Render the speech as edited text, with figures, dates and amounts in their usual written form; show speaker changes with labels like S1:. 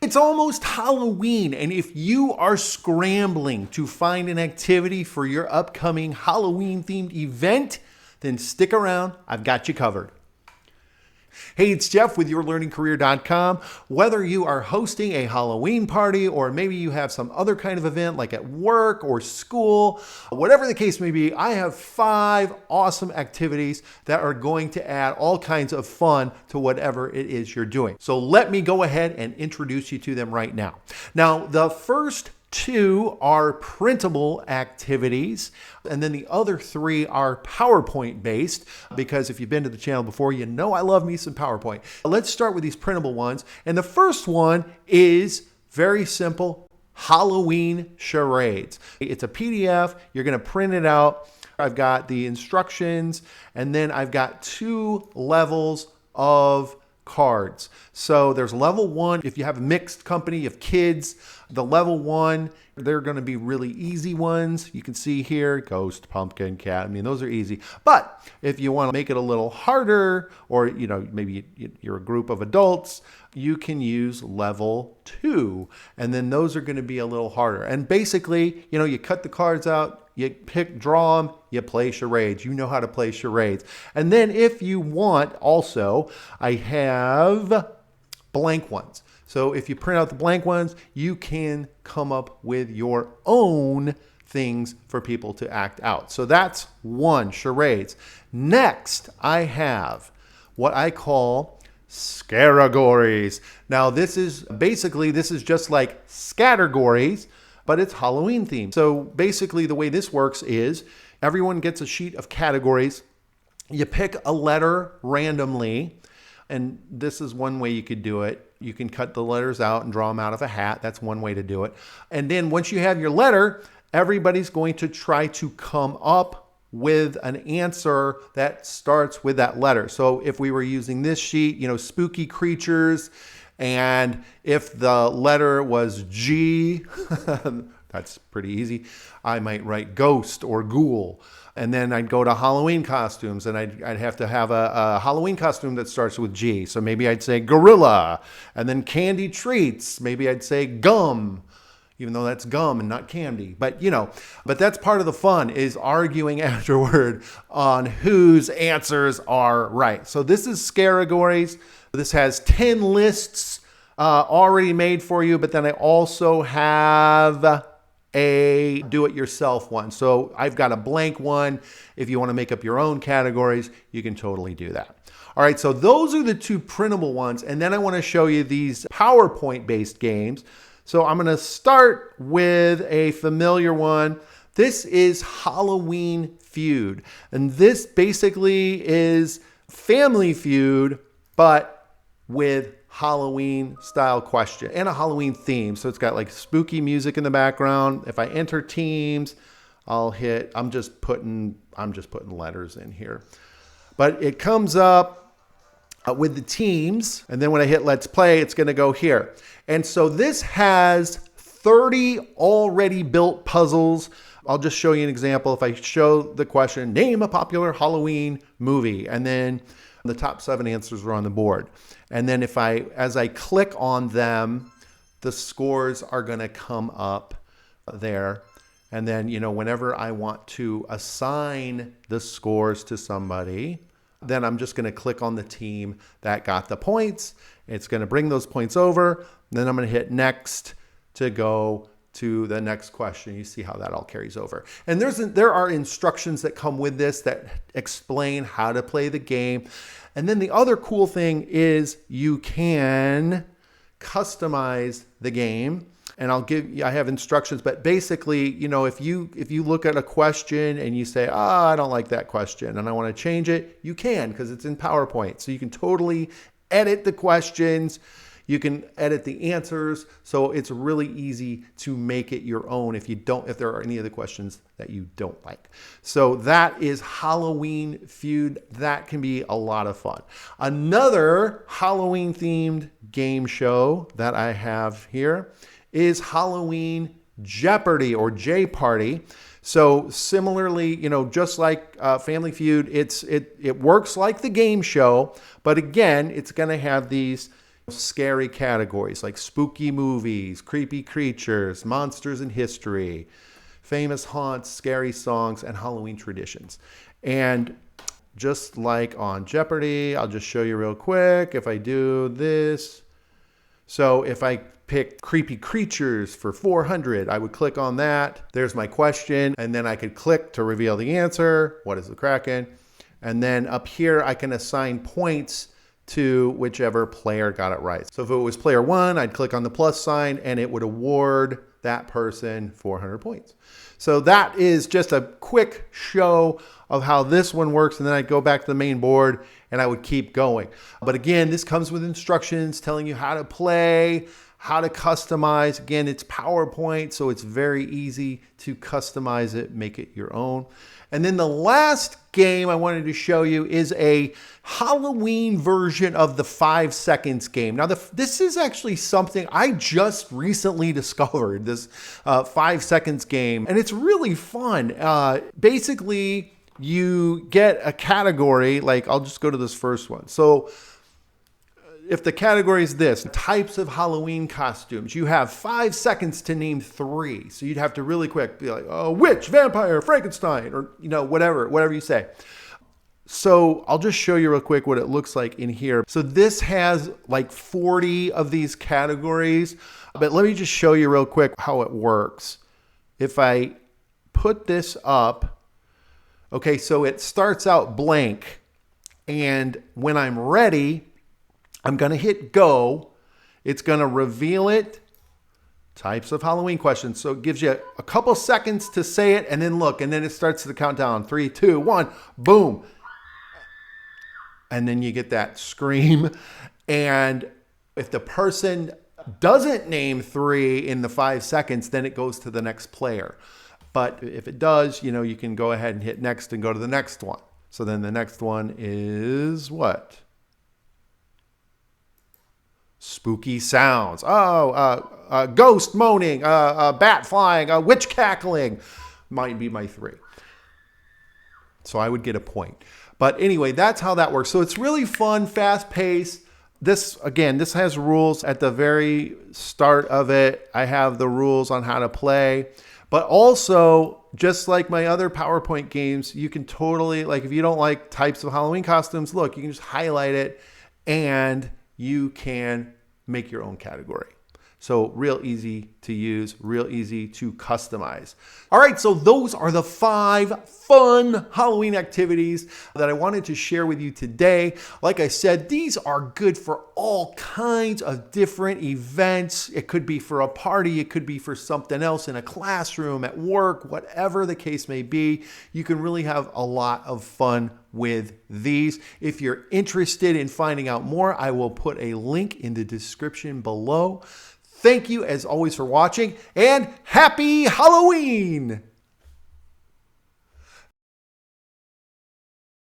S1: It's almost Halloween, and if you are scrambling to find an activity for your upcoming Halloween-themed event, then stick around. I've got you covered. Hey, it's Jeff with YourLearningCareer.com. Whether you are hosting a Halloween party or maybe you have some other kind of event like at work or school, whatever the case may be, I have 5 awesome activities that are going to add all kinds of fun to whatever it is you're doing. So let me go ahead and introduce you to them right now. Now, the first 2 are printable activities, and then the other 3 are PowerPoint based, because if you've been to the channel before, you know I love me some PowerPoint. Let's start with these printable ones, and the first one is very simple: Halloween charades. It's a PDF. You're going to print it out. I've got the instructions, and then I've got 2 levels of cards. So there's level 1. If you have a mixed company, you have kids, the level 1, they're going to be really easy ones. You can see here, ghost, pumpkin, cat. I mean, those are easy. But if you want to make it a little harder, or maybe you're a group of adults, you can use level 2. And then those are going to be a little harder. And basically, you cut the cards out, you draw them, you play charades. You know how to play charades. And then if you want, also, I have blank ones. So if you print out the blank ones, you can come up with your own things for people to act out. So that's 1, charades. Next, I have what I call Scare-A-Gories. Now this is just like Scare-A-Gories, but it's Halloween themed. So basically the way this works is everyone gets a sheet of categories. You pick a letter randomly, and this is one way you could do it. You can cut the letters out and draw them out of a hat. That's one way to do it. And then once you have your letter, everybody's going to try to come up with an answer that starts with that letter. So if we were using this sheet, spooky creatures, and if the letter was G, that's pretty easy, I might write ghost or ghoul. And then I'd go to Halloween costumes, and I'd have to have a Halloween costume that starts with G. So maybe I'd say gorilla. And then candy treats, maybe I'd say gum, even though that's gum and not candy. But that's part of the fun, is arguing afterward on whose answers are right. So this is Scare-A-Gories. This has 10 lists already made for you, but then I also have a do-it-yourself one. So I've got a blank one. If you want to make up your own categories, you can totally do that. All right, so those are the 2 printable ones, and then I want to show you these PowerPoint-based games. So I'm going to start with a familiar one. This is Halloween Feud, and this basically is Family Feud, but with Halloween style question and a Halloween theme. So it's got like spooky music in the background. If I enter teams, I'm just putting letters in here. But it comes up with the teams, and then when I hit let's play, it's going to go here. And so this has 30 already built puzzles. I'll just show you an example. If I show the question, name a popular Halloween movie, and then the top 7 answers are on the board. And then as I click on them, the scores are going to come up there. And then, whenever I want to assign the scores to somebody, then I'm just going to click on the team that got the points. It's going to bring those points over. Then I'm going to hit next to go to the next question. You see how that all carries over. And there are instructions that come with this that explain how to play the game. And then the other cool thing is you can customize the game. And I have instructions, but basically, if you look at a question and you say, I don't like that question and I want to change it, you can, because it's in PowerPoint. So you can totally edit the questions. You can edit the answers. So it's really easy to make it your own if there are any of the questions that you don't like. So that is Halloween Feud. That can be a lot of fun. Another Halloween themed game show that I have here is Halloween Jeopardy or JParty. So similarly, just like Family Feud, it works like the game show, but again, it's going to have these scary categories like spooky movies, creepy creatures, monsters in history, famous haunts, scary songs, and Halloween traditions. And just like on JParty, I'll just show you real quick. If I do this, so if I pick creepy creatures for 400, I would click on that. There's my question. And then I could click to reveal the answer. What is the Kraken? And then up here, I can assign points to whichever player got it right. So if it was player 1, I'd click on the plus sign and it would award that person 400 points. So that is just a quick show of how this one works. And then I'd go back to the main board and I would keep going. But again, this comes with instructions telling you how to play, how to customize. Again, it's PowerPoint, so it's very easy to customize it, make it your own. And then the last game I wanted to show you is a Halloween version of the 5 seconds game. Now, this is actually something I just recently discovered, this 5 seconds game, and it's really fun. Basically, you get a category, like I'll just go to this first one. So if the category is this, types of Halloween costumes, you have 5 seconds to name 3. So you'd have to really quick be like, oh, witch, vampire, Frankenstein, or whatever you say. So I'll just show you real quick what it looks like in here. So this has like 40 of these categories, but let me just show you real quick how it works. If I put this up, okay, so it starts out blank, and when I'm ready, I'm going to hit go. It's going to reveal it. Types of Halloween questions. So it gives you a couple seconds to say it and then look. And then it starts the countdown. 3, 2, 1. Boom. And then you get that scream. And if the person doesn't name 3 in the 5 seconds, then it goes to the next player. But if it does, you can go ahead and hit next and go to the next one. So then the next one is what? Spooky sounds. Ghost moaning, bat flying, witch cackling might be my 3. So I would get a point. But anyway, that's how that works. So it's really fun, fast paced. This has rules at the very start of it. I have the rules on how to play. But also, just like my other PowerPoint games, you can totally, like if you don't like types of Halloween costumes, look, you can just highlight it and you can make your own category. So real easy to use, real easy to customize. All right, so those are the 5 fun Halloween activities that I wanted to share with you today. Like I said, these are good for all kinds of different events. It could be for a party, it could be for something else in a classroom, at work, whatever the case may be. You can really have a lot of fun with these. If you're interested in finding out more, I will put a link in the description below. Thank you as always for watching, and happy Halloween!